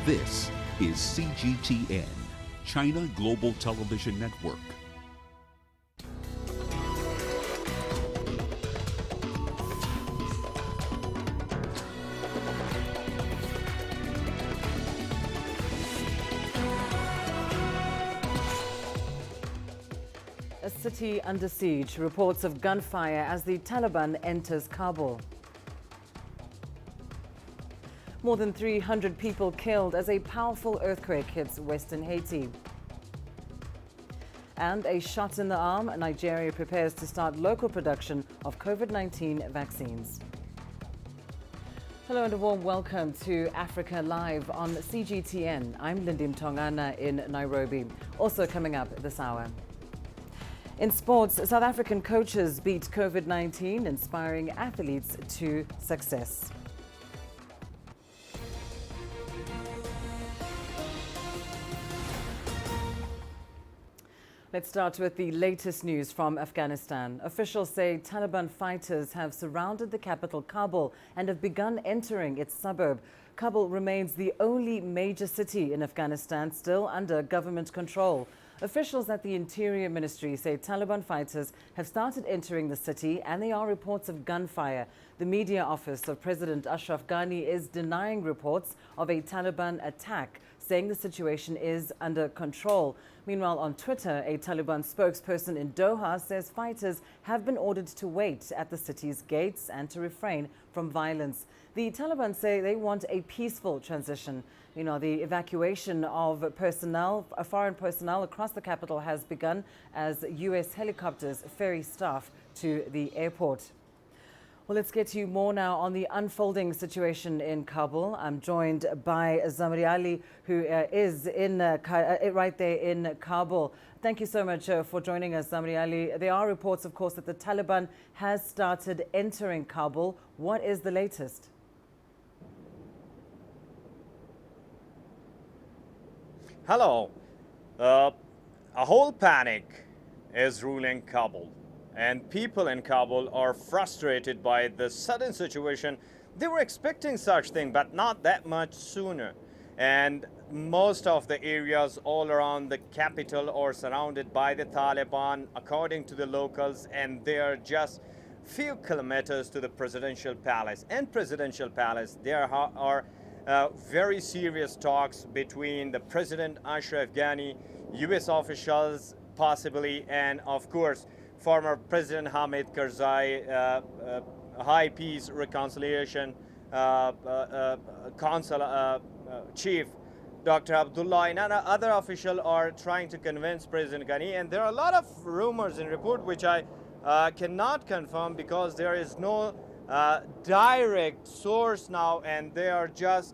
This is CGTN, China Global Television Network. A city under siege, reports of gunfire as the Taliban enters Kabul. More than 300 people killed as a powerful earthquake hits western Haiti. And a shot in the arm, Nigeria prepares to start local production of COVID-19 vaccines. Hello and a warm welcome to Africa Live on CGTN. I'm Lindy Mtongana in Nairobi. Also coming up this hour. In sports, South African coaches beat COVID-19, inspiring athletes to success. Let's start with the latest news from Afghanistan. Officials say Taliban fighters have surrounded the capital, Kabul, and have begun entering its suburb. Kabul remains the only major city in Afghanistan still under government control. Officials at the Interior Ministry say Taliban fighters have started entering the city and there are reports of gunfire. The media office of President Ashraf Ghani is denying reports of a Taliban attack, saying the situation is under control. Meanwhile, on Twitter, a Taliban spokesperson in Doha says fighters have been ordered to wait at the city's gates and to refrain from violence. The Taliban say they want a peaceful transition. The evacuation of personnel, foreign personnel across the capital has begun as U.S. helicopters ferry staff to the airport. Well, let's get you more now on the unfolding situation in Kabul. I'm joined by Zamri Ali, who is in right there in Kabul. Thank you so much for joining us, Zamri Ali. There are reports, of course, that the Taliban has started entering Kabul. What is the latest? Hello. A whole panic is ruling Kabul. And people in Kabul are frustrated by the sudden situation. They were expecting such thing, but not that much sooner. And most of the areas all around the capital are surrounded by the Taliban, according to the locals, and they are just few kilometers to the presidential palace. And presidential palace, there are very serious talks between the President Ashraf Ghani, U.S. officials possibly, and of course, former President Hamid Karzai, High Peace Reconciliation Council Chief Dr. Abdullah and other officials are trying to convince President Ghani. And there are a lot of rumors and reports which I cannot confirm because there is no direct source now, and they are just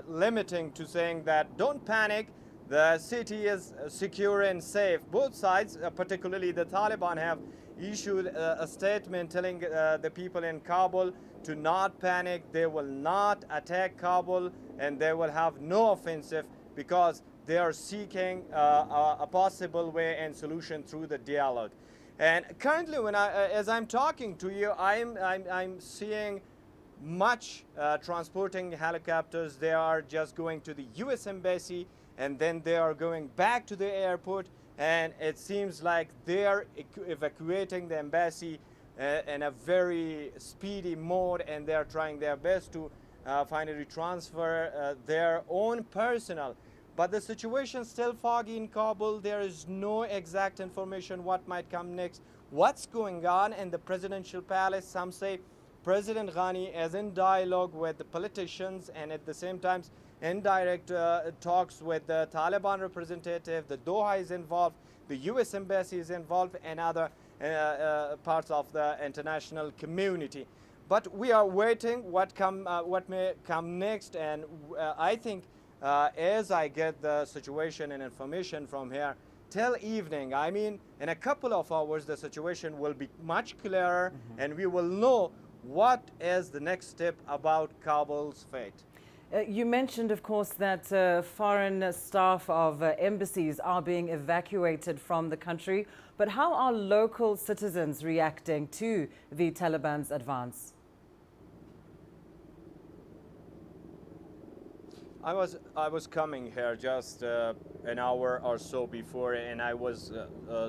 limiting to saying that don't panic. The city is secure and safe. Both sides, particularly the Taliban, have issued a statement telling the people in Kabul to not panic. They will not attack Kabul and they will have no offensive because they are seeking a possible way and solution through the dialogue. And currently, as I'm talking to you, I'm seeing much transporting helicopters. They are just going to the U.S. Embassy, and then they are going back to the airport, and it seems like they are evacuating the embassy in a very speedy mode, and they are trying their best to finally transfer their own personnel. But the situation is still foggy in Kabul. There is no exact information what might come next. What's going on in the presidential palace? Some say President Ghani is in dialogue with the politicians and at the same time indirect talks with the Taliban representative. The Doha is involved, the U.S. Embassy is involved, and other parts of the international community. But we are waiting what may come next, and I think as I get the situation and information from here till evening, I mean in a couple of hours, the situation will be much clearer, and we will know what is the next step about Kabul's fate. You mentioned, of course, that foreign staff of embassies are being evacuated from the country. But how are local citizens reacting to the Taliban's advance? I was coming here just an hour or so before, and I was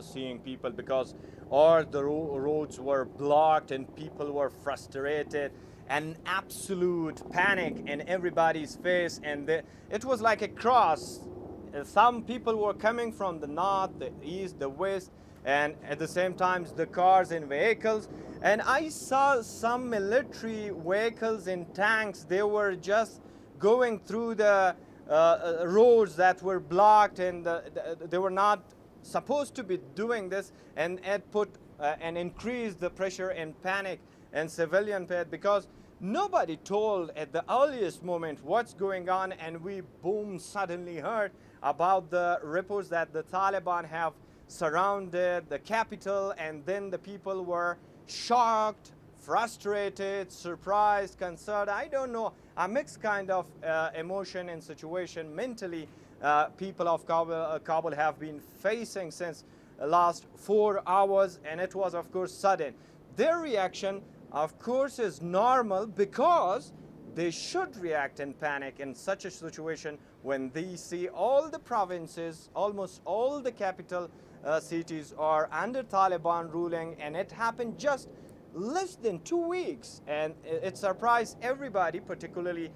seeing people because all the roads were blocked and people were frustrated and absolute panic in everybody's face, and it was like a cross. Some people were coming from the north, the east, the west, and at the same time the cars and vehicles. And I saw some military vehicles and tanks. They were just going through the roads that were blocked, and they were not supposed to be doing this, and it put and increased the pressure and panic and civilian panic, because nobody told at the earliest moment what's going on, and we boom suddenly heard about the reports that the Taliban have surrounded the capital, and then the people were shocked, frustrated, surprised, concerned. I don't know, a mixed kind of emotion and situation mentally people of Kabul have been facing since the last 4 hours, and it was of course sudden. Their reaction of course is normal, because they should react in panic in such a situation when they see all the provinces, almost all the capital cities are under Taliban ruling, and it happened just less than 2 weeks, and it surprised everybody, particularly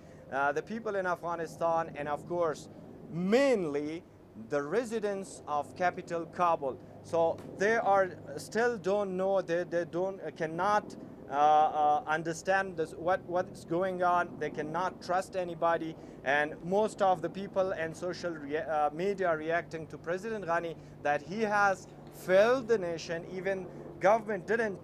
the people in Afghanistan, and of course mainly the residents of capital Kabul. So they are still don't know, they cannot understand what's going on. They cannot trust anybody, and most of the people and social media reacting to President Ghani that he has failed the nation. Even government didn't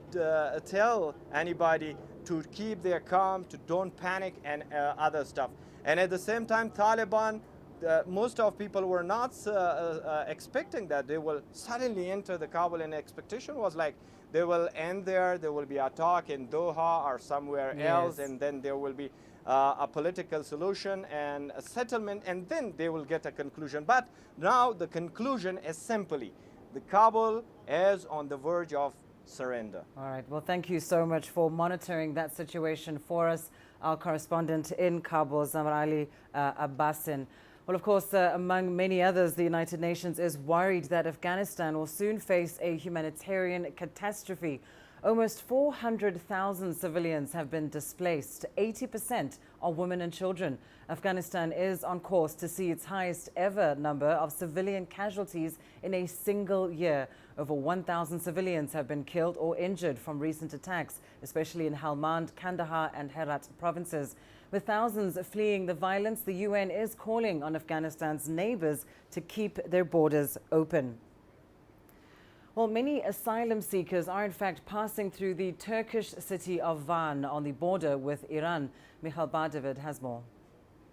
tell anybody to keep their calm, to don't panic, and other stuff. And at the same time, Taliban, most of people were not expecting that they will suddenly enter the Kabul, and expectation was like they will end there will be a talk in Doha or somewhere else, and then there will be a political solution and a settlement, and then they will get a conclusion. But now the conclusion is simply the Kabul is on the verge of surrender. All right. Well, thank you so much for monitoring that situation for us, our correspondent in Kabul, Zamar Ali Abbasin. Well, of course, among many others, the United Nations is worried that Afghanistan will soon face a humanitarian catastrophe. Almost 400,000 civilians have been displaced. 80% are women and children. Afghanistan is on course to see its highest ever number of civilian casualties in a single year. Over 1,000 civilians have been killed or injured from recent attacks, especially in Helmand, Kandahar and Herat provinces. With thousands fleeing the violence, the UN is calling on Afghanistan's neighbors to keep their borders open. Well, many asylum seekers are in fact passing through the Turkish city of Van on the border with Iran. Michal Bardavid has more.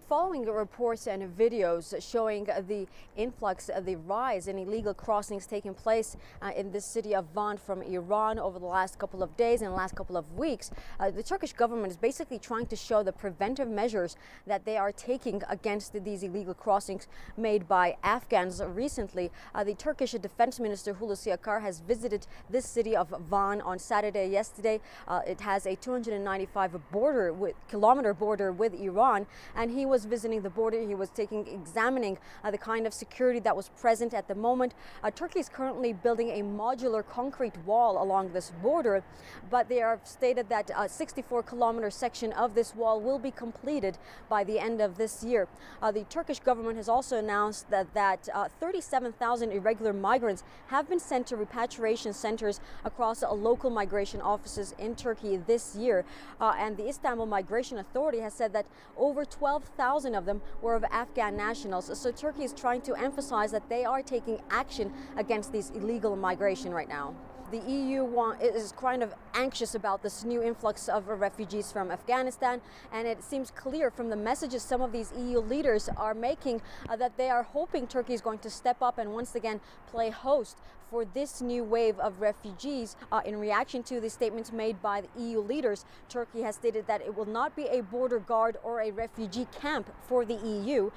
Following reports and videos showing the influx, the rise in illegal crossings taking place in this city of Van from Iran over the last couple of days and last couple of weeks, the Turkish government is basically trying to show the preventive measures that they are taking against these illegal crossings made by Afghans. Recently, the Turkish Defense Minister Hulusi Akar has visited this city of Van on Saturday yesterday. It has a 295-kilometer border with Iran, and he was visiting the border. He was examining the kind of security that was present at the moment. Turkey is currently building a modular concrete wall along this border, but they have stated that a 64-kilometer section of this wall will be completed by the end of this year. The Turkish government has also announced that 37,000 irregular migrants have been sent to repatriation centers across local migration offices in Turkey this year. And the Istanbul Migration Authority has said that over 12,000 of them were of Afghan nationals. So Turkey is trying to emphasize that they are taking action against these illegal migration right now. The EU is kind of anxious about this new influx of refugees from Afghanistan, and it seems clear from the messages some of these EU leaders are making that they are hoping Turkey is going to step up and once again play host for this new wave of refugees. In reaction to the statements made by the EU leaders, Turkey has stated that it will not be a border guard or a refugee camp for the EU,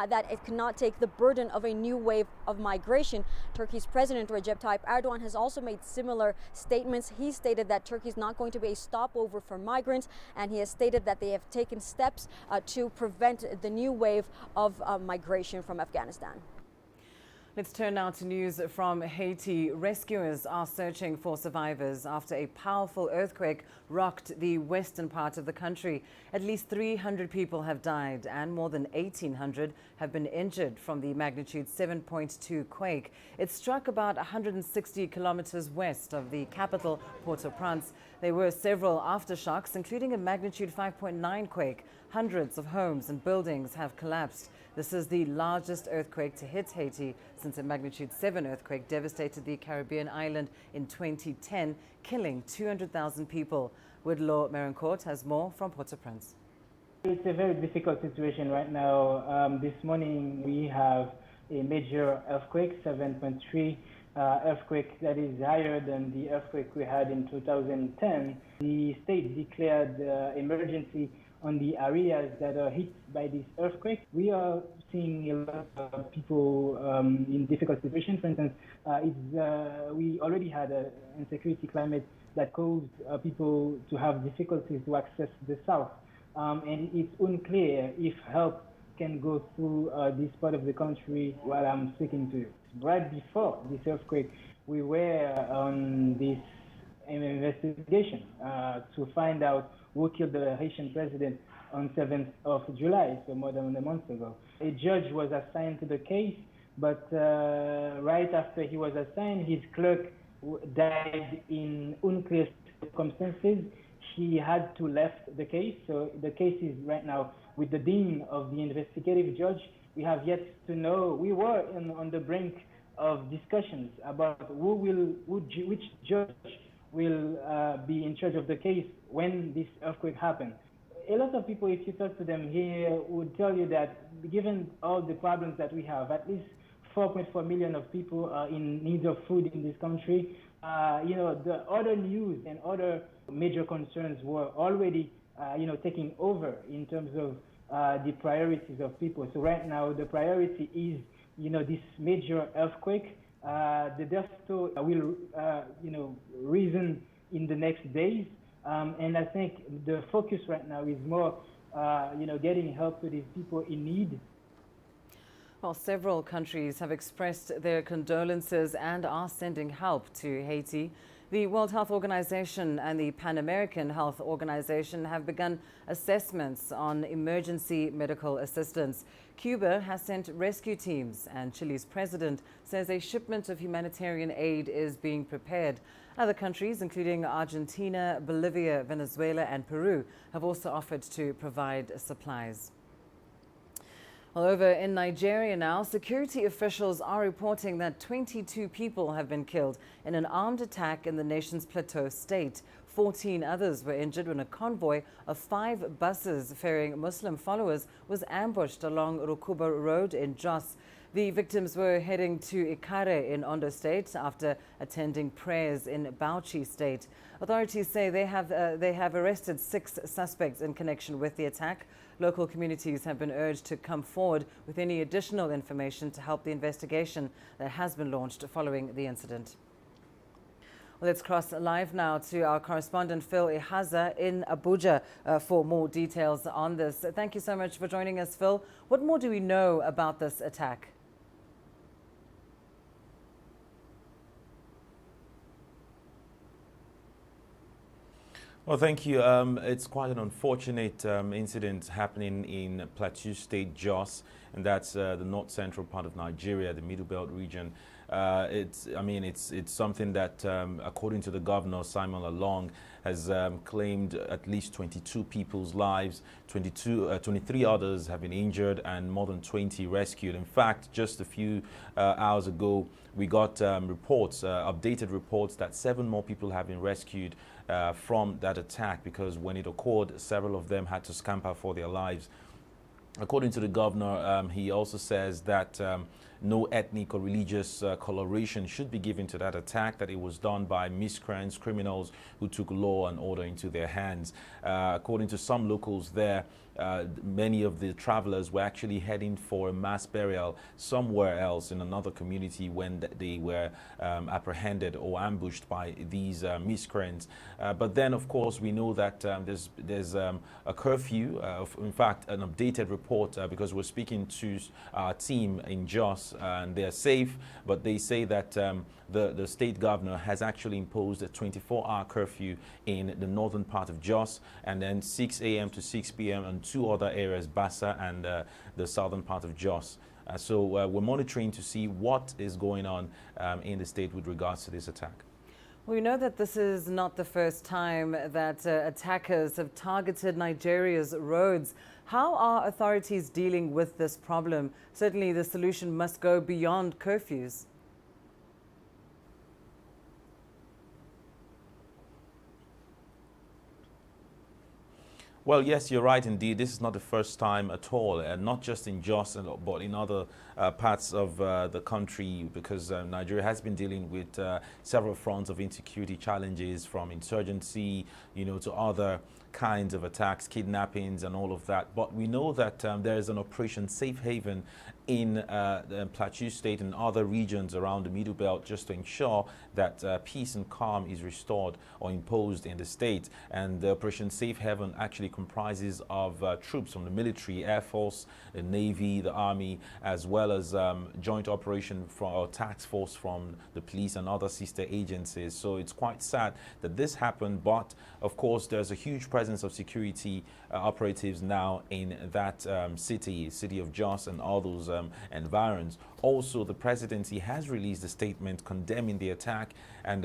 that it cannot take the burden of a new wave of migration. Turkey's President Recep Tayyip Erdogan has also made similar statements. He stated that Turkey is not going to be a stopover for migrants, and he has stated that they have taken steps to prevent the new wave of migration from Afghanistan. Let's turn now to news from Haiti. Rescuers are searching for survivors after a powerful earthquake rocked the western part of the country. At least 300 people have died and more than 1,800 have been injured from the magnitude 7.2 quake. It struck about 160 kilometers west of the capital, Port-au-Prince. There were several aftershocks, including a magnitude 5.9 quake. Hundreds of homes and buildings have collapsed. This is the largest earthquake to hit Haiti since a magnitude 7 earthquake devastated the Caribbean island in 2010, killing 200,000 people. Woodlaw Merencourt has more from Port-au-Prince. It's a very difficult situation right now. This morning we have a major earthquake, 7.3 earthquake that is higher than the earthquake we had in 2010. The state declared emergency on the areas that are hit by this earthquake. We are seeing a lot of people in difficult situations. For instance, we already had an insecurity climate that caused people to have difficulties to access the south. And it's unclear if help can go through this part of the country while I'm speaking to you. Right before this earthquake, we were on this investigation to find out who killed the Haitian president on 7th of July, so more than a month ago. A judge was assigned to the case, but right after he was assigned, his clerk died in unclear circumstances. He had to left the case, so the case is right now with the dean of the investigative judge. We have yet to know. We were on the brink of discussions about which judge will be in charge of the case when this earthquake happened. A lot of people, if you talk to them here, would tell you that given all the problems that we have, at least 4.4 million of people are in need of food in this country. The other news and other major concerns were already, taking over in terms of the priorities of people. So right now, the priority is, this major earthquake. The death toll will, risen in the next days. And I think the focus right now is more, getting help to these people in need. Well, several countries have expressed their condolences and are sending help to Haiti. The World Health Organization and the Pan American Health Organization have begun assessments on emergency medical assistance. Cuba has sent rescue teams, and Chile's president says a shipment of humanitarian aid is being prepared. Other countries, including Argentina, Bolivia, Venezuela, and Peru, have also offered to provide supplies. Well, over in Nigeria now, security officials are reporting that 22 people have been killed in an armed attack in the nation's Plateau state. 14 others were injured when a convoy of 5 buses ferrying Muslim followers was ambushed along Rukuba Road in Jos. The victims were heading to Ikare in Ondo State after attending prayers in Bauchi State. Authorities say they have arrested 6 suspects in connection with the attack. Local communities have been urged to come forward with any additional information to help the investigation that has been launched following the incident. Well, let's cross live now to our correspondent Phil Ihaza in Abuja for more details on this. Thank you so much for joining us, Phil. What more do we know about this attack? Well, thank you. It's quite an unfortunate incident happening in Plateau State, Jos, and that's the north central part of Nigeria, the Middle Belt region. It's something that, according to the governor, Simon Lalong, has claimed at least 22 people's lives, 23 others have been injured, and more than 20 rescued. In fact, just a few hours ago, we got updated reports that 7 more people have been rescued from that attack, because when it occurred, several of them had to scamper for their lives. According to the governor, he also says that no ethnic or religious coloration should be given to that attack, that it was done by miscreants, criminals who took law and order into their hands. According to some locals there, many of the travelers were actually heading for a mass burial somewhere else in another community when they were apprehended or ambushed by these miscreants. But then, of course, we know that there's a curfew. In fact, an updated report, because we're speaking to our team in Jos, and they're safe, but they say that the state governor has actually imposed a 24-hour curfew in the northern part of Jos, and then 6 a.m. to 6 p.m. and two other areas, Bassa and the southern part of Jos. So we're monitoring to see what is going on in the state with regards to this attack. We know that this is not the first time that attackers have targeted Nigeria's roads. How are authorities dealing with this problem? Certainly the solution must go beyond curfews. Well, yes, you're right indeed. This is not the first time at all, and not just in Jos, but in other parts of the country, because Nigeria has been dealing with several fronts of insecurity challenges, from insurgency, to other kinds of attacks, kidnappings and all of that. But we know that there is an Operation Safe Haven in the Plateau State and other regions around the Middle Belt, just to ensure that peace and calm is restored or imposed in the state. And the Operation Safe Haven actually comprises of troops from the military, Air Force, the Navy, the Army, as well as joint operation or task force from the police and other sister agencies. So it's quite sad that this happened, but of course there's a huge presence of security operatives now in that city of Jos and all those environs. Also, the presidency has released a statement condemning the attack and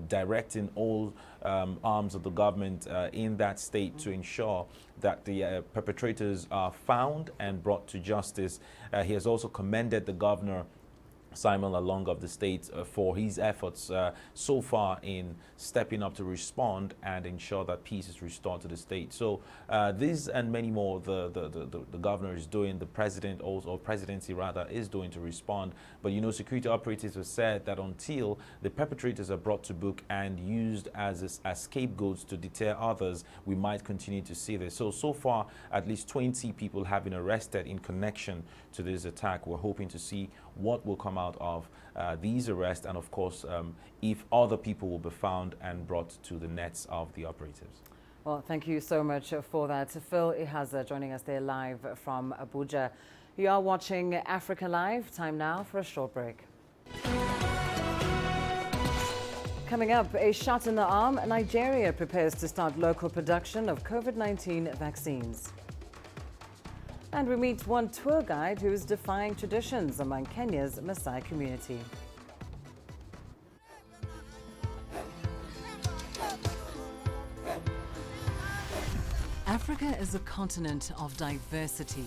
directing all arms of the government in that state to ensure that the perpetrators are found and brought to justice. He has also commended the governor, Simon Lalong of the state, for his efforts so far in stepping up to respond and ensure that peace is restored to the state. So these and many more the governor is doing, the president also, or presidency rather, is doing to respond. But security operatives have said that until the perpetrators are brought to book and used as scapegoats to deter others, we might continue to see this. So far, at least 20 people have been arrested in connection to this attack. We're hoping to see what will come out of these arrests, and of course if other people will be found and brought to the nets of the operatives. Well, thank you so much for that. Phil Ihaza joining us there live from Abuja. You are watching Africa Live. Time now for a short break. Coming up, a shot in the arm, Nigeria prepares to start local production of COVID-19 vaccines. And we meet one tour guide who is defying traditions among Kenya's Maasai community. Africa is a continent of diversity,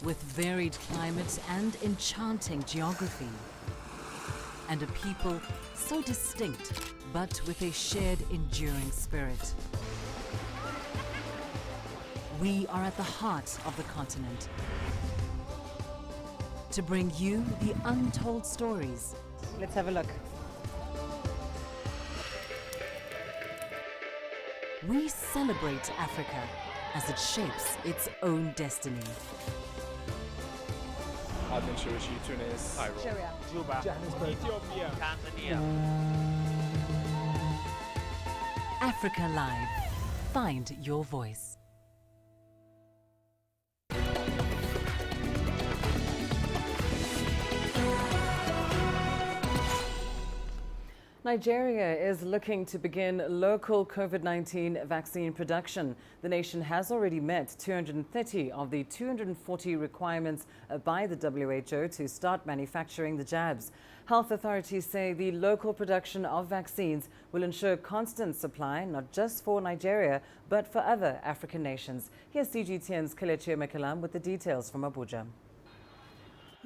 with varied climates and enchanting geography, and a people so distinct, but with a shared enduring spirit. We are at the heart of the continent to bring you the untold stories. Let's have a look. We celebrate Africa as it shapes its own destiny. Tunis, Cairo, Juba, Ethiopia, Tanzania. Africa Live. Find your voice. Nigeria is looking to begin local COVID-19 vaccine production. The nation has already met 230 of the 240 requirements by the WHO to start manufacturing the jabs. Health authorities say the local production of vaccines will ensure constant supply, not just for Nigeria, but for other African nations. Here's CGTN's Kelechi Mekalam with the details from Abuja.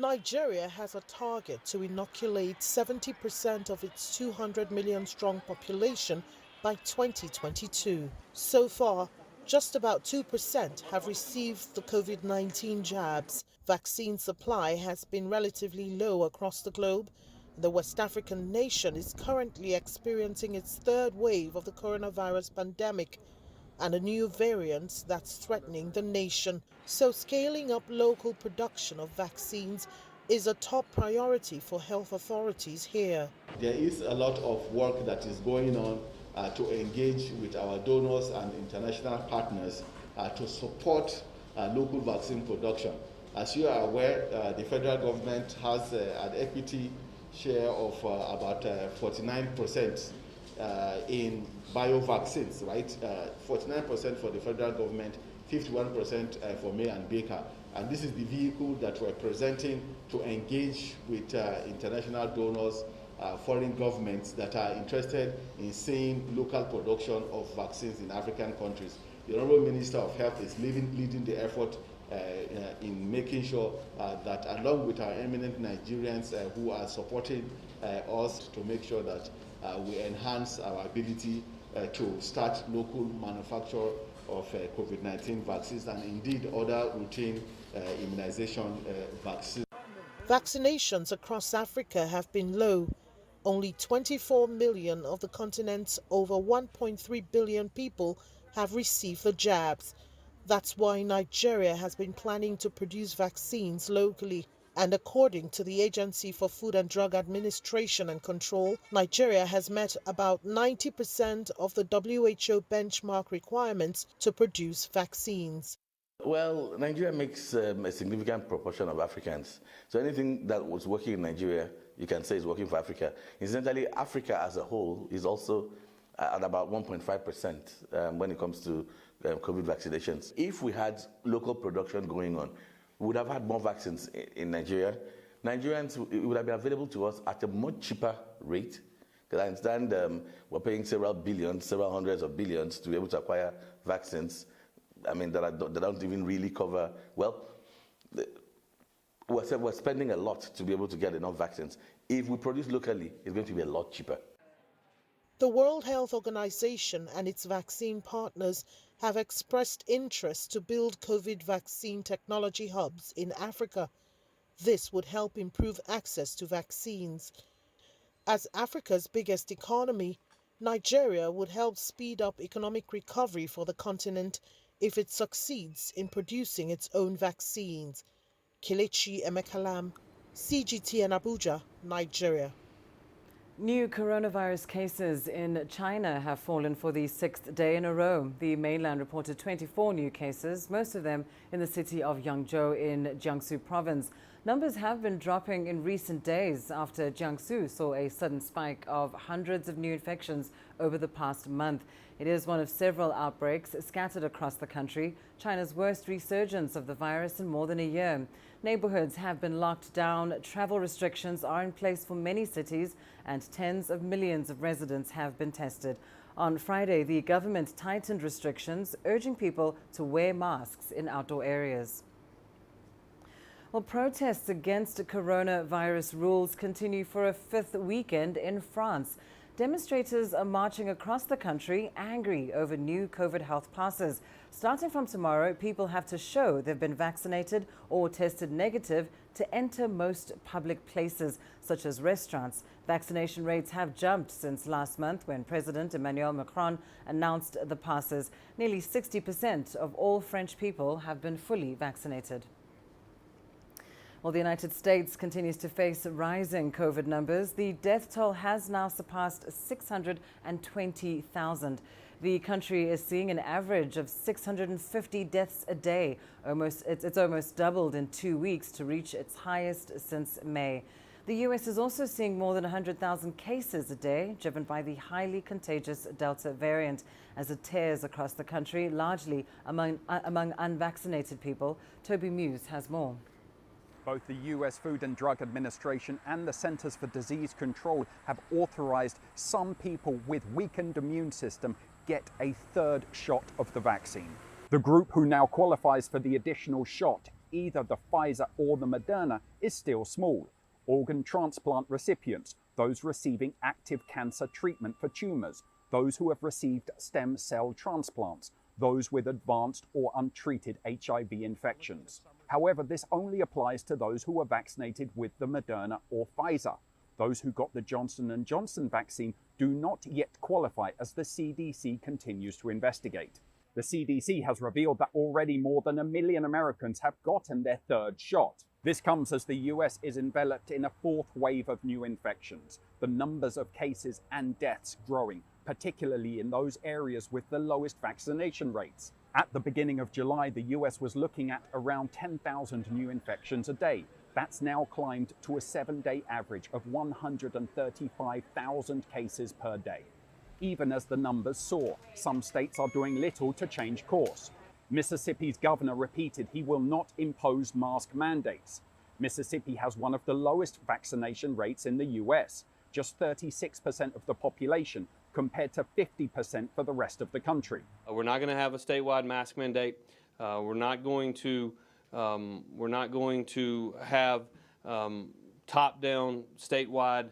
Nigeria has a target to inoculate 70% of its 200 million strong population by 2022. So far, Just about 2% have received the COVID-19 jabs. Vaccine supply has been relatively low across the globe. The West African nation is currently experiencing its third wave of the coronavirus pandemic and a new variant that's threatening the nation. So scaling up local production of vaccines is a top priority for health authorities here. There is a lot of work that is going on to engage with our donors and international partners to support local vaccine production. As you are aware, the federal government has an equity share of about 49% in bio-vaccines, right? 49% for the federal government, 51% for May and Baker. And this is the vehicle that we're presenting to engage with international donors, foreign governments that are interested in seeing local production of vaccines in African countries. The Honorable Minister of Health is leading the effort in making sure that along with our eminent Nigerians who are supporting us to make sure that we enhance our ability to start local manufacture of COVID-19 vaccines and indeed other routine immunization vaccines. Vaccinations across Africa have been low. Only 24 million of the continent's over 1.3 billion people have received the jabs. That's why Nigeria has been planning to produce vaccines locally. And according to the Agency for Food and Drug Administration and Control, Nigeria has met about 90% of the WHO benchmark requirements to produce vaccines. Well, Nigeria makes a significant proportion of Africans. So anything that was working in Nigeria, you can say is working for Africa. Incidentally, Africa as a whole is also at about 1.5% when it comes to COVID vaccinations. If we had local production going on, we would have had more vaccines in Nigeria. Nigerians, it would have been available to us at a much cheaper rate. Because I understand we're paying several billions, several hundreds of billions to be able to acquire vaccines. I mean, that don't even really cover, well, we're spending a lot to be able to get enough vaccines. If we produce locally, it's going to be a lot cheaper. The World Health Organization and its vaccine partners have expressed interest to build COVID vaccine technology hubs in Africa. This would help improve access to vaccines. As Africa's biggest economy, Nigeria would help speed up economic recovery for the continent if it succeeds in producing its own vaccines. Kelechi Emekalam, CGTN Abuja, Nigeria. New coronavirus cases in China have fallen for the 6th day in a row. The mainland reported 24 new cases, most of them in the city of Yangzhou in Jiangsu province. Numbers have been dropping in recent days after Jiangsu saw a sudden spike of hundreds of new infections over the past month. It is one of several outbreaks scattered across the country, China's worst resurgence of the virus in more than a year. Neighborhoods have been locked down, travel restrictions are in place for many cities, and tens of millions of residents have been tested. On Friday, the government tightened restrictions, urging people to wear masks in outdoor areas. Well, protests against coronavirus rules continue for a 5th weekend in France. Demonstrators are marching across the country, angry over new COVID health passes. Starting from tomorrow, people have to show they've been vaccinated or tested negative to enter most public places, such as restaurants. Vaccination rates have jumped since last month when President Emmanuel Macron announced the passes. Nearly 60% of all French people have been fully vaccinated. Well, the United States continues to face rising COVID numbers. The death toll has now surpassed 620,000. The country is seeing an average of 650 deaths a day. It's almost doubled in 2 weeks to reach its highest since May. The U.S. is also seeing more than 100,000 cases a day, driven by the highly contagious Delta variant, as it tears across the country, largely among unvaccinated people. Toby Muse has more. Both the US Food and Drug Administration and the Centers for Disease Control have authorized some people with weakened immune system get a 3rd shot of the vaccine. The group who now qualifies for the additional shot, either the Pfizer or the Moderna, is still small. Organ transplant recipients, those receiving active cancer treatment for tumors, those who have received stem cell transplants, those with advanced or untreated HIV infections. However, this only applies to those who were vaccinated with the Moderna or Pfizer. Those who got the Johnson & Johnson vaccine do not yet qualify, as the CDC continues to investigate. The CDC has revealed that already more than 1 million Americans have gotten their third shot. This comes as the US is enveloped in a fourth wave of new infections, the numbers of cases and deaths growing, particularly in those areas with the lowest vaccination rates. At the beginning of July, the US was looking at around 10,000 new infections a day. That's now climbed to a 7-day average of 135,000 cases per day. Even as the numbers soar, some states are doing little to change course. Mississippi's governor repeated he will not impose mask mandates. Mississippi has one of the lowest vaccination rates in the US, just 36% of the population, compared to 50% for the rest of the country. We're not going to have a statewide mask mandate. We're not going to have top-down statewide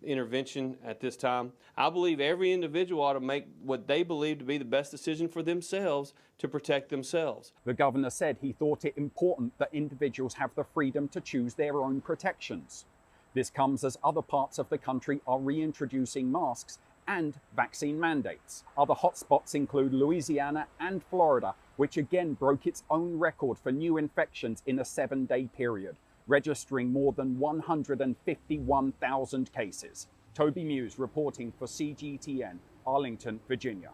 intervention at this time. I believe every individual ought to make what they believe to be the best decision for themselves to protect themselves. The governor said he thought it important that individuals have the freedom to choose their own protections. This comes as other parts of the country are reintroducing masks and vaccine mandates. Other hotspots include Louisiana and Florida, which again broke its own record for new infections in a 7-day period, registering more than 151,000 cases. Toby Muse reporting for CGTN, Arlington, Virginia.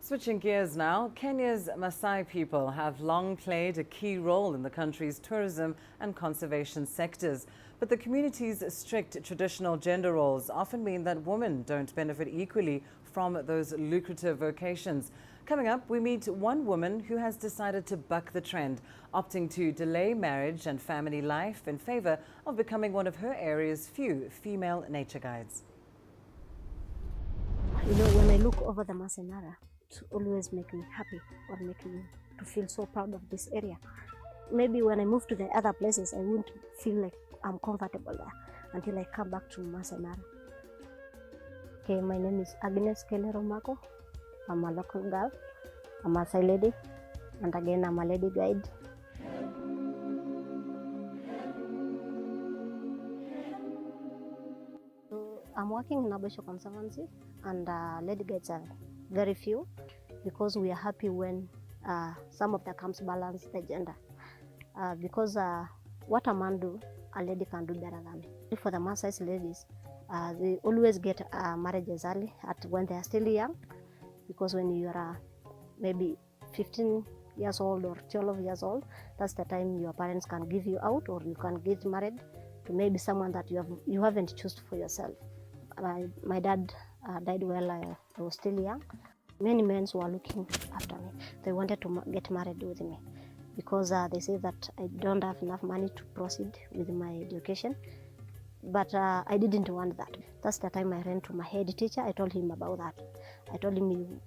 Switching gears now, Kenya's Maasai people have long played a key role in the country's tourism and conservation sectors. But the community's strict traditional gender roles often mean that women don't benefit equally from those lucrative vocations. Coming up, we meet one woman who has decided to buck the trend, opting to delay marriage and family life in favor of becoming one of her area's few female nature guides. You know, when I look over the Masai Mara, it always makes me happy or make me to feel so proud of this area. Maybe when I move to the other places, I won't feel like I'm comfortable there until I come back to Masai Mara. Okay, my name is Agnes Kelero Mako. I'm a local girl, a Maasai lady, and again I'm a lady guide. So I'm working in Abesho Conservancy, and lady guides are very few because we are happy when some of the camps balance the gender. Because what a man do, a lady can do better than me. For the Maasai ladies, they always get marriages early when they are still young. Because when you are maybe 15 years old or 12 years old, that's the time your parents can give you out, or you can get married to maybe someone that you haven't chosen for yourself. My dad died while I was still young. Many men were looking after me. They wanted to get married with me because they say that I don't have enough money to proceed with my education. But I didn't want that. That's the time I ran to my head teacher. I told him about that. I told him, you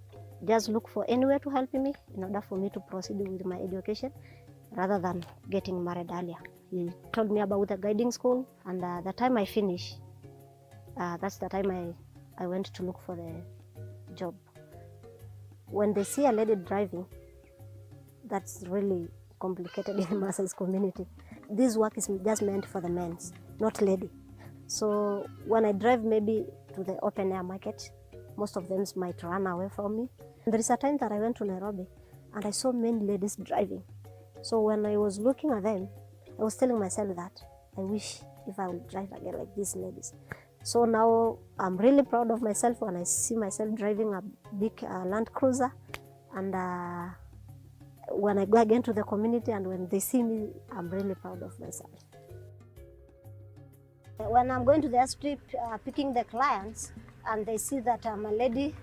just look for anywhere to help me in order for me to proceed with my education rather than getting married earlier. He told me about the guiding school, and the time I finished, that's the time I went to look for the job. When they see a lady driving, that's really complicated in the Maasai community. This work is just meant for the men, not lady. So when I drive maybe to the open air market, most of them might run away from me. There is a time that I went to Nairobi and I saw many ladies driving. So when I was looking at them, I was telling myself that I wish if I would drive again like these ladies. So now I'm really proud of myself when I see myself driving a big Land Cruiser. And when I go again to the community and when they see me, I'm really proud of myself. When I'm going to the airstrip picking the clients and they see that I'm a lady,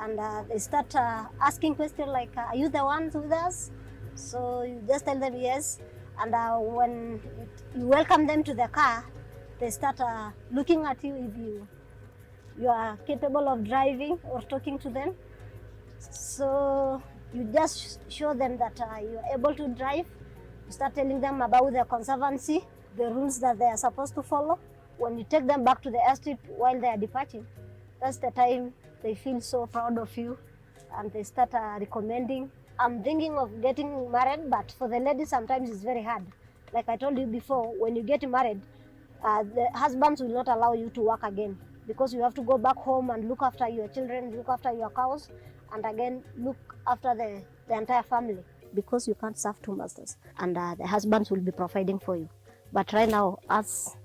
and they start asking questions like, are you the ones with us? So you just tell them yes. And when you welcome them to the car, they start looking at you if you are capable of driving or talking to them. So you just show them that you are able to drive. You start telling them about the conservancy, the rules that they are supposed to follow. When you take them back to the airstrip while they are departing, that's the time they feel so proud of you and they start recommending. I'm thinking of getting married, but for the ladies sometimes it's very hard. Like I told you before, when you get married, the husbands will not allow you to work again because you have to go back home and look after your children, look after your cows, and again look after the entire family because you can't serve two masters, and the husbands will be providing for you. But right now, us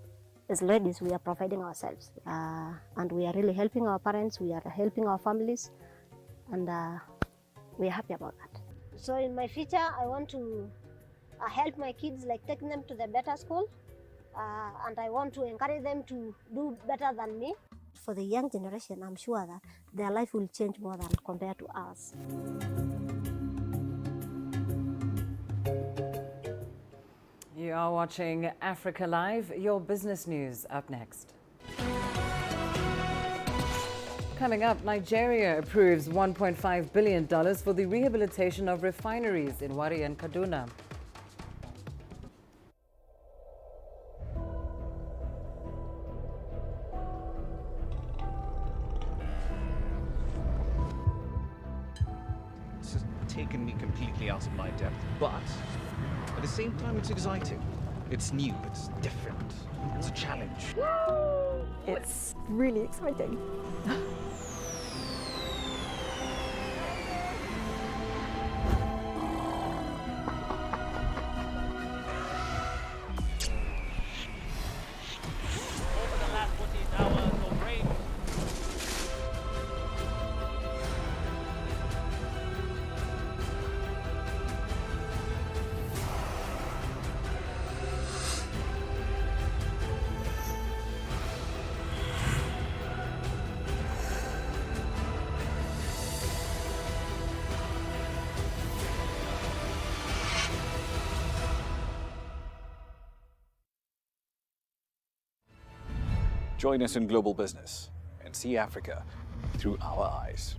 as ladies, we are providing ourselves, and we are really helping our parents, we are helping our families, and we are happy about that. So in my future, I want to help my kids, like taking them to the better school, and I want to encourage them to do better than me. For the young generation, I'm sure that their life will change more than compared to ours. You are watching Africa Live, your business news up next. Coming up, Nigeria approves $1.5 billion for the rehabilitation of refineries in Warri and Kaduna. It's just taken me completely out of my depth, but at the same time, it's exciting. It's new, it's different, it's a challenge. It's really exciting. Join us in global business and see Africa through our eyes.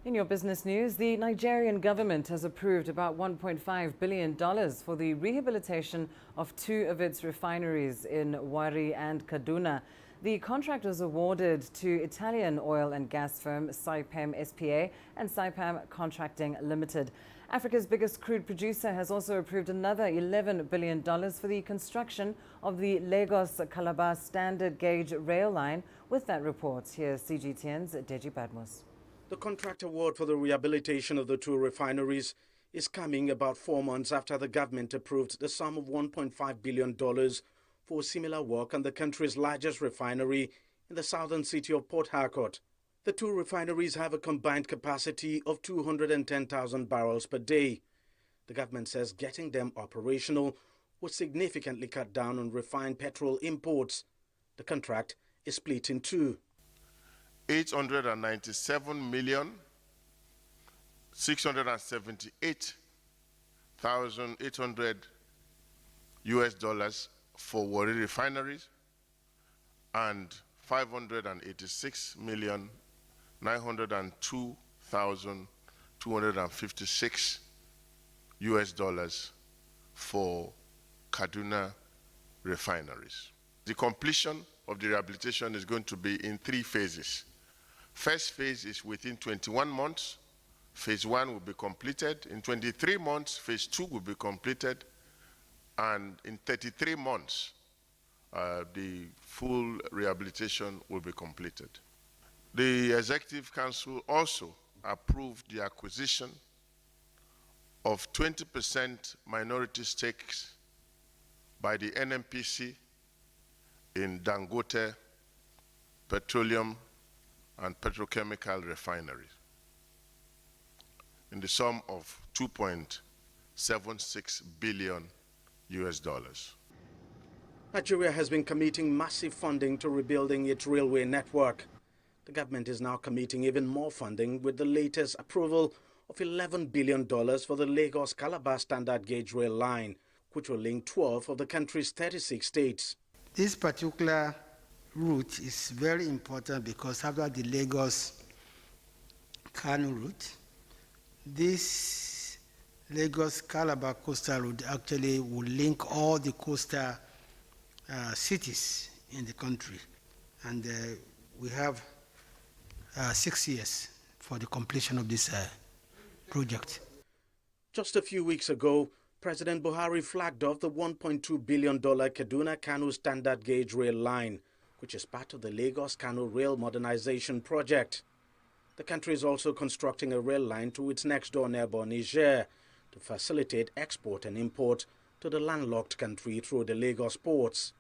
In your business news, the Nigerian government has approved about $1.5 billion for the rehabilitation of two of its refineries in Warri and Kaduna. The contract was awarded to Italian oil and gas firm Saipem SPA and Saipem Contracting Limited. Africa's biggest crude producer has also approved another $11 billion for the construction of the Lagos-Calabar standard gauge rail line. With that report, here's CGTN's Deji Badmus. The contract award for the rehabilitation of the two refineries is coming about 4 months after the government approved the sum of $1.5 billion for similar work on the country's largest refinery in the southern city of Port Harcourt. The two refineries have a combined capacity of 210,000 barrels per day. The government says getting them operational would significantly cut down on refined petrol imports. The contract is split in two. 897,678,800 US dollars for Warri refineries and 586,902,256 US dollars for Kaduna refineries. The completion of the rehabilitation is going to be in 3 phases. First phase is within 21 months. Phase 1 will be completed. In 23 months, phase 2 will be completed. And in 33 months, the full rehabilitation will be completed. The Executive Council also approved the acquisition of 20% minority stakes by the NNPC in Dangote petroleum and petrochemical refineries in the sum of $2.76 billion US dollars. Nigeria has been committing massive funding to rebuilding its railway network. The government is now committing even more funding with the latest approval of $11 billion for the Lagos-Calabar standard gauge rail line, which will link 12 of the country's 36 states. This particular route is very important because after the Lagos-Kano route, this Lagos-Calabar Coastal Road actually will link all the coastal cities in the country. And we have 6 years for the completion of this project. Just a few weeks ago, President Buhari flagged off the $1.2 billion Kaduna-Kano standard gauge rail line, which is part of the Lagos-Kano rail modernization project. The country is also constructing a rail line to its next-door neighbor, Niger, to facilitate export and import to the landlocked country through the Lagos ports.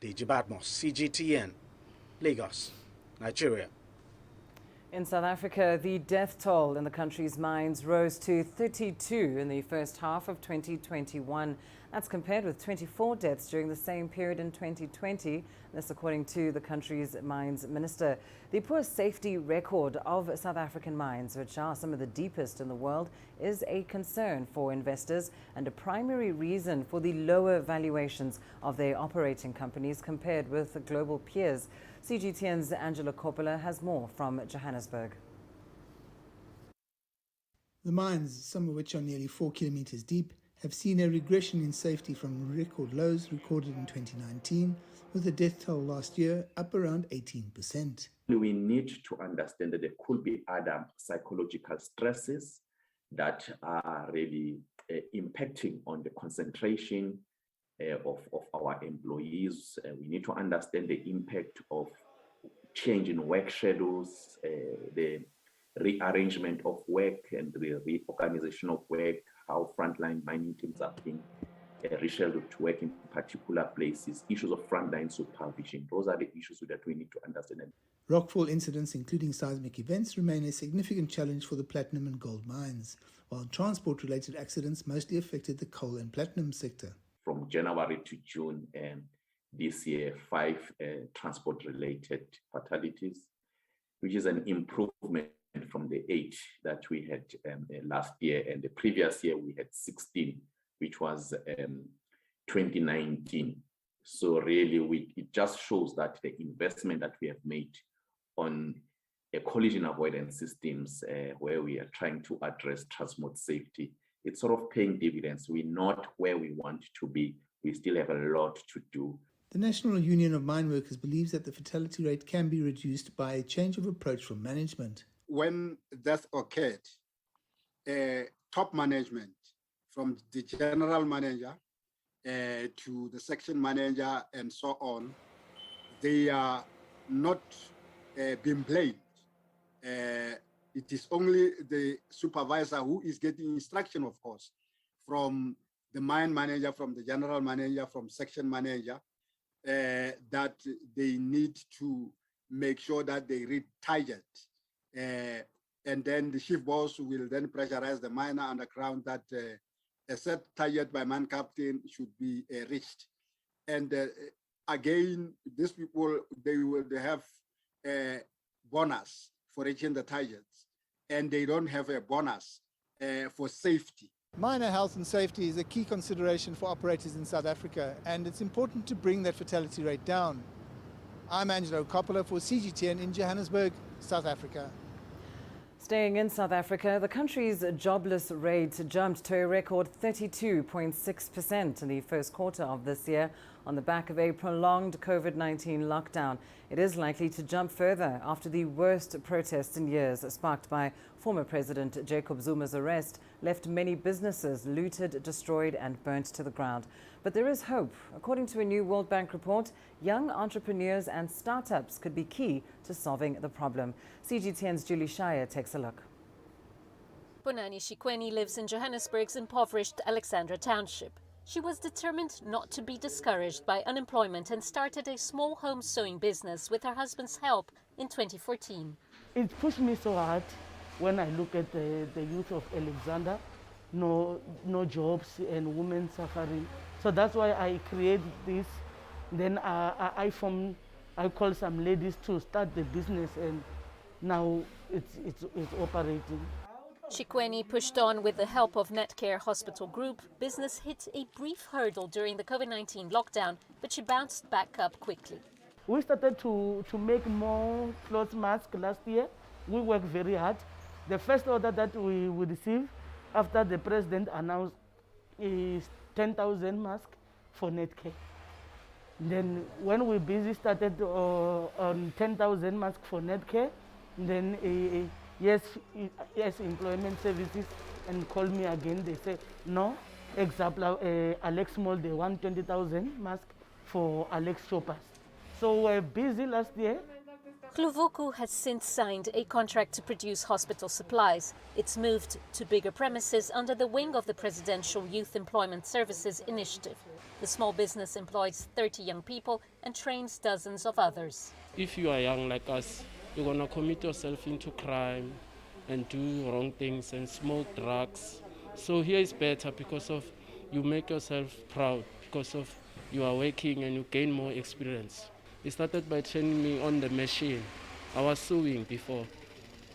Deji Badmos, CGTN, Lagos, Nigeria. In South Africa, the death toll in the country's mines rose to 32 in the first half of 2021. That's compared with 24 deaths during the same period in 2020. This according to the country's mines minister. The poor safety record of South African mines, which are some of the deepest in the world, is a concern for investors and a primary reason for the lower valuations of their operating companies compared with global peers. CGTN's Angela Coppola has more from Johannesburg. The mines, some of which are nearly 4 kilometers deep, have seen a regression in safety from record lows recorded in 2019, with the death toll last year up around 18%. We need to understand that there could be other psychological stresses that are really impacting on the concentration of our employees. We need to understand the impact of change in work schedules, the rearrangement of work and the reorganization of work, how frontline mining teams are being rescheduled to work in particular places, issues of frontline supervision. Those are the issues that we need to understand. Rockfall incidents, including seismic events, remain a significant challenge for the platinum and gold mines, while transport-related accidents mostly affected the coal and platinum sector. From January to June this year, 5 transport-related fatalities, which is an improvement from the 8 that we had last year, and the previous year we had 16, which was 2019. So really, it just shows that the investment that we have made on collision avoidance systems, where we are trying to address transport safety, it's sort of paying dividends. We're not where we want to be. We still have a lot to do. The National Union of Mine Workers believes that the fatality rate can be reduced by a change of approach from management. When death occurred, top management, from the general manager to the section manager and so on, they are not being blamed. It is only the supervisor who is getting instruction, of course, from the mine manager, from the general manager, from section manager, that they need to make sure that they read target. And then the chief boss will then pressurize the miner underground that a set target by mine captain should be reached. And again, these people, they have a bonus for reaching the targets, and they don't have a bonus for safety. Miner health and safety is a key consideration for operators in South Africa, and it's important to bring that fatality rate down. I'm Angelo Coppola for CGTN in Johannesburg, South Africa. Staying in South Africa, the country's jobless rate jumped to a record 32.6% in the first quarter of this year on the back of a prolonged COVID-19 lockdown. It is likely to jump further after the worst protests in years, sparked by former President Jacob Zuma's arrest, left many businesses looted, destroyed and burnt to the ground. But there is hope. According to a new World Bank report, young entrepreneurs and startups could be key to solving the problem. CGTN's Julie Shire takes a look. Bonani Shikweni lives in Johannesburg's impoverished Alexandra Township. She was determined not to be discouraged by unemployment and started a small home sewing business with her husband's help in 2014. It pushed me so hard when I look at the youth of Alexandra, no jobs and women suffering. So that's why I created this. Then I called some ladies to start the business, and now it's operating. Shikweni pushed on with the help of Netcare Hospital Group. Business hit a brief hurdle during the COVID-19 lockdown, but she bounced back up quickly. We started to make more cloth masks last year. We worked very hard. The first order that we received, after the president announced is 10,000 masks for Netcare. Then when we busy started on 10,000 masks for Netcare, then yes, employment services and call me again. They say no. Example, Alex Mall, they want 20,000 masks for Alex shoppers. So we're busy last year. Hluvuku has since signed a contract to produce hospital supplies. It's moved to bigger premises under the wing of the Presidential Youth Employment Services Initiative. The small business employs 30 young people and trains dozens of others. If you are young like us, you're going to commit yourself into crime and do wrong things and smoke drugs. So here is better because of you make yourself proud because of you are working and you gain more experience. They started by training me on the machine. I was sewing before,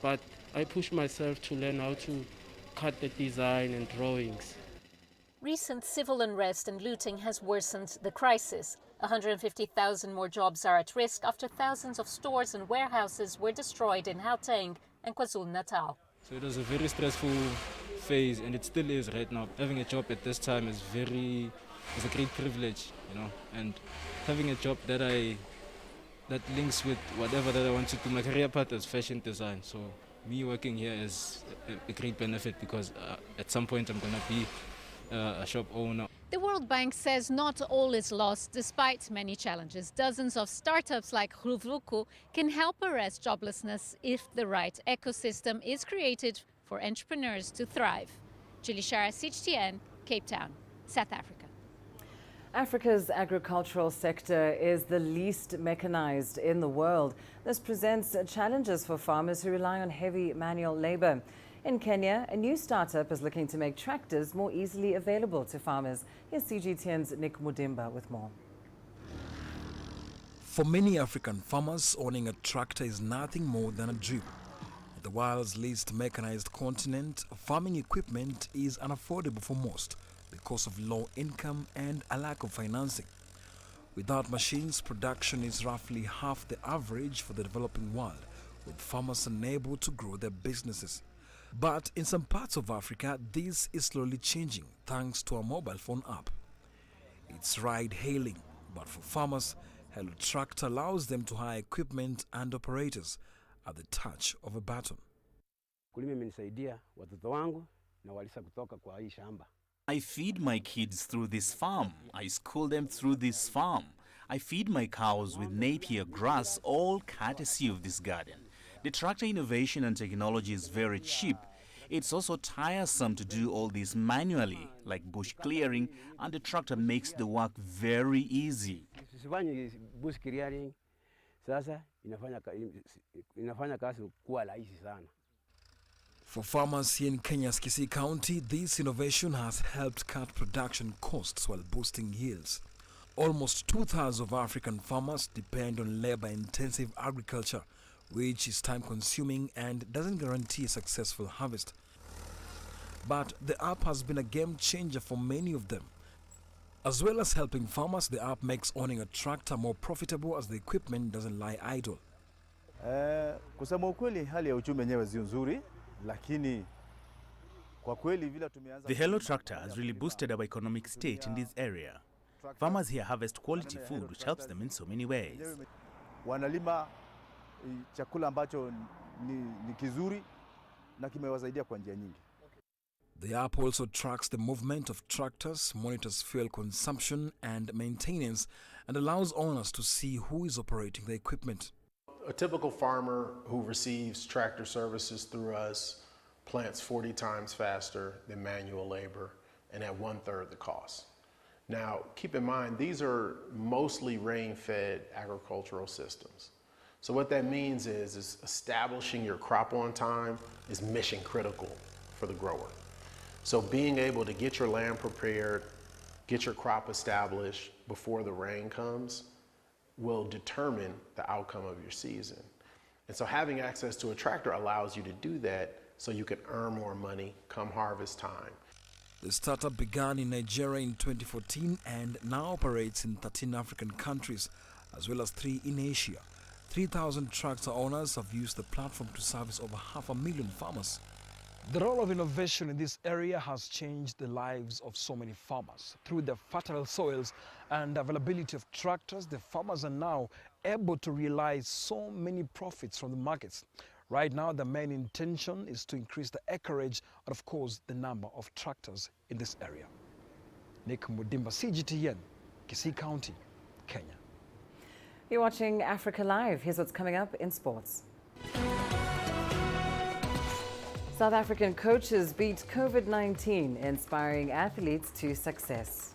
but I pushed myself to learn how to cut the design and drawings. Recent civil unrest and looting has worsened the crisis. 150,000 more jobs are at risk after thousands of stores and warehouses were destroyed in Gauteng and KwaZulu-Natal. So it was a very stressful phase, and it still is right now. Having a job at this time is a great privilege, you know, and having a job that links with whatever that I want to do. My career path is fashion design, so me working here is a great benefit because at some point I'm going to be a shop owner. The World Bank says not all is lost despite many challenges. Dozens of startups like Hluvuku can help arrest joblessness if the right ecosystem is created for entrepreneurs to thrive. Julie Shara, CGTN, Cape Town, South Africa. Africa's agricultural sector is the least mechanized in the world. This presents challenges for farmers who rely on heavy manual labor. In Kenya, a new startup is looking to make tractors more easily available to farmers. Here's CGTN's Nick Mudimba with more. For many African farmers, owning a tractor is nothing more than a dream. The world's least mechanized continent, farming equipment is unaffordable for most because of low income and a lack of financing. Without machines, production is roughly half the average for the developing world, with farmers unable to grow their businesses. But in some parts of Africa, this is slowly changing thanks to a mobile phone app. It's ride-hailing, but for farmers, Hello Tractor allows them to hire equipment and operators at the touch of a button. I feed my kids through this farm. I school them through this farm. I feed my cows with Napier grass, all courtesy of this garden. The tractor innovation and technology is very cheap. It's also tiresome to do all this manually, like bush clearing, and the tractor makes the work very easy. For farmers here in Kenya's Kisii County, this innovation has helped cut production costs while boosting yields. Almost 2/3 of African farmers depend on labor-intensive agriculture, which is time-consuming and doesn't guarantee a successful harvest. But the app has been a game-changer for many of them. As well as helping farmers, the app makes owning a tractor more profitable as the equipment doesn't lie idle. Kusema ukweli hali ya uchumi yenyewe sio nzuri, lakini kwa kweli vile tumeanza. The Hello Tractor has really boosted our economic state in this area. Farmers here harvest quality food which helps them in so many ways. Wanalima chakula ambacho ni kizuri na kimewasaidia kwa njia nyingi. The app also tracks the movement of tractors, monitors fuel consumption and maintenance, and allows owners to see who is operating the equipment. A typical farmer who receives tractor services through us plants 40 times faster than manual labor and at 1/3 the cost. Now, keep in mind, these are mostly rain-fed agricultural systems. So what that means is establishing your crop on time is mission critical for the grower. So being able to get your land prepared, get your crop established before the rain comes will determine the outcome of your season. And so having access to a tractor allows you to do that so you can earn more money come harvest time. The startup began in Nigeria in 2014 and now operates in 13 African countries, as well as 3 in Asia. 3,000 tractor owners have used the platform to service over 500,000 farmers. The role of innovation in this area has changed the lives of so many farmers. Through the fertile soils and availability of tractors, the farmers are now able to realize so many profits from the markets. Right now, the main intention is to increase the acreage and, of course, the number of tractors in this area. Nick Mudimba, CGTN, Kisii County, Kenya. You're watching Africa Live. Here's what's coming up in sports. South African coaches beat COVID-19, inspiring athletes to success.